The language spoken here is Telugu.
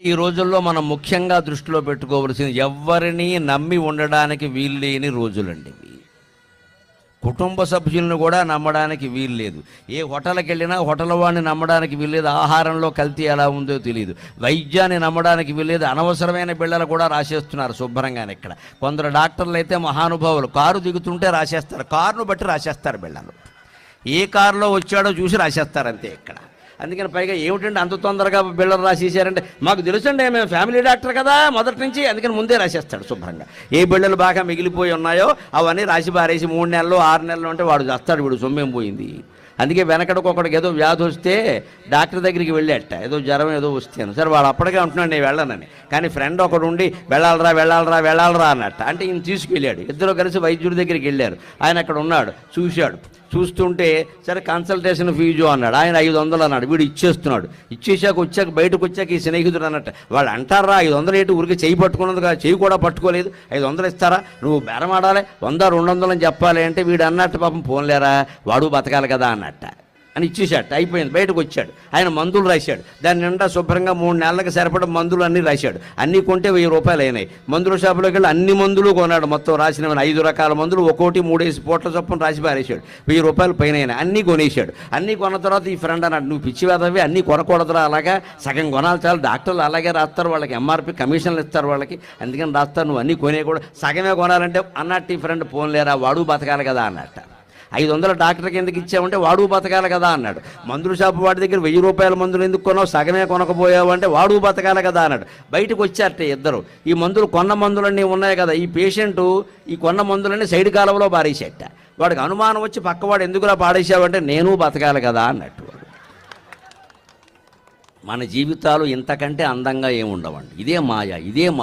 ఈ రోజుల్లో మనం ముఖ్యంగా దృష్టిలో పెట్టుకోవలసింది ఎవరిని నమ్మి ఉండడానికి వీల్లేని రోజులండి ఇవి. కుటుంబ సభ్యులను కూడా నమ్మడానికి వీల్లేదు. ఏ హోటల్కి వెళ్ళినా హోటల్ వాడిని నమ్మడానికి వీల్లేదు. ఆహారంలో కల్తీ ఎలా ఉందో తెలియదు. వైద్యాన్ని నమ్మడానికి వీల్లేదు. అనవసరమైన బిళ్ళలు కూడా రాసేస్తున్నారు శుభ్రంగానే. ఇక్కడ కొందరు డాక్టర్లు అయితే మహానుభావులు కారు దిగుతుంటే రాసేస్తారు, కారును బట్టి రాసేస్తారు బిళ్ళలు. ఏ కారులో వచ్చాడో చూసి రాసేస్తారు అంతే ఇక్కడ. అందుకని పైగా ఏమిటంటే అంత తొందరగా బిళ్ళలు రాసేసారంటే మాకు తెలుసండి, మేము ఫ్యామిలీ డాక్టర్ కదా మొదటి నుంచి, అందుకని ముందే రాసేస్తాడు శుభ్రంగా. ఏ బిళ్ళలు బాగా మిగిలిపోయి ఉన్నాయో అవన్నీ రాసి పారేసి 3 నెలలు 6 నెలలు అంటే వాడు చేస్తాడు, వీడు సొమ్మేం పోయింది. అందుకే వెనకడికి ఒకడికి ఏదో వ్యాధి వస్తే డాక్టర్ దగ్గరికి వెళ్ళాట, ఏదో జ్వరం ఏదో వస్తాను సరే వాడు అప్పటికే ఉంటున్నాడు నేను వెళ్ళనని. కానీ ఫ్రెండ్ ఒకడు ఉండి వెళ్ళాలరా అన్నట్ట. అంటే ఈయన తీసుకెళ్ళాడు. ఇద్దరు కలిసి వైద్యుడి దగ్గరికి వెళ్ళారు. ఆయన అక్కడ ఉన్నాడు, చూశాడు. చూస్తుంటే సరే కన్సల్టేషన్ ఫీజు అన్నాడు. ఆయన 500 అన్నాడు. వీడు ఇచ్చేస్తున్నాడు. వచ్చాక బయటకు వచ్చాక ఈ స్నేహితుడు అన్నట్టు వాళ్ళు అంటారా 500 ఏంటి, ఊరికి చేయి పట్టుకున్నది కదా, చేయి కూడా పట్టుకోలేదు, 500 ఇస్తారా, నువ్వు బేరమాడాలి, 100 200 అని చెప్పాలి అంటే వీడు అన్నట్టు పాపం పోన్లేరా వాడు బతకాలి కదా అన్నట్ట అని ఇచ్చేసాడు. అయిపోయింది. బయటకు వచ్చాడు. ఆయన మందులు రాశాడు. దాని నిండా శుభ్రంగా 3 నెలలకు సరిపడ మందులు అన్నీ రాశాడు. అన్నీ కొంటే 1000 రూపాయలు అయినాయి. మందుల షాపులోకి వెళ్ళి అన్ని మందులు కొన్నాడు. మొత్తం రాసిన 5 రకాల మందులు ఒక్కోటి 3 పూట్ల చొప్పున రాసి పారేశాడు. 1000 రూపాయలు పైన అయినాయి. అన్నీ కొనేసాడు. అన్నీ కొన్న తర్వాత ఈ ఫ్రెండ్ అన్నాడు, నువ్వు పిచ్చి వేదవి, అన్నీ కొనకూడదురా, అలాగా సగం కొనాలి చాలు, డాక్టర్లు అలాగే రాస్తారు, వాళ్ళకి ఎంఆర్పి కమిషన్లు ఇస్తారు వాళ్ళకి, అందుకని రాస్తారు, నువ్వు అన్నీ కొనేయకూడదు, సగమే కొనాలంటే అన్నట్టు ఈ ఫ్రెండ్ పోన్లేరా వాడు బతకాలి కదా అన్నట్ట. 500 డాక్టర్కి ఎందుకు ఇచ్చావంటే వాడు బతకాలి కదా అన్నాడు. మందుల షాపు వాడి దగ్గర 1000 రూపాయల మందులు ఎందుకు కొన్నావు, సగమే కొనకపోయావు అంటే వాడు బతకాలి కదా అన్నాడు. బయటకు వచ్చారట ఇద్దరు. ఈ మందులు కొన్న మందులన్నీ ఉన్నాయి కదా, ఈ పేషెంటు ఈ కొన్న మందులన్నీ సైడ్ కాలంలో పారేసేట. వాడికి అనుమానం వచ్చి పక్కవాడు ఎందుకులా పాడేసావంటే నేను బతకాలి కదా అన్నట్టు. మన జీవితాలు ఇంతకంటే అందంగా ఏముండవండి. ఇదే మాయ, ఇదే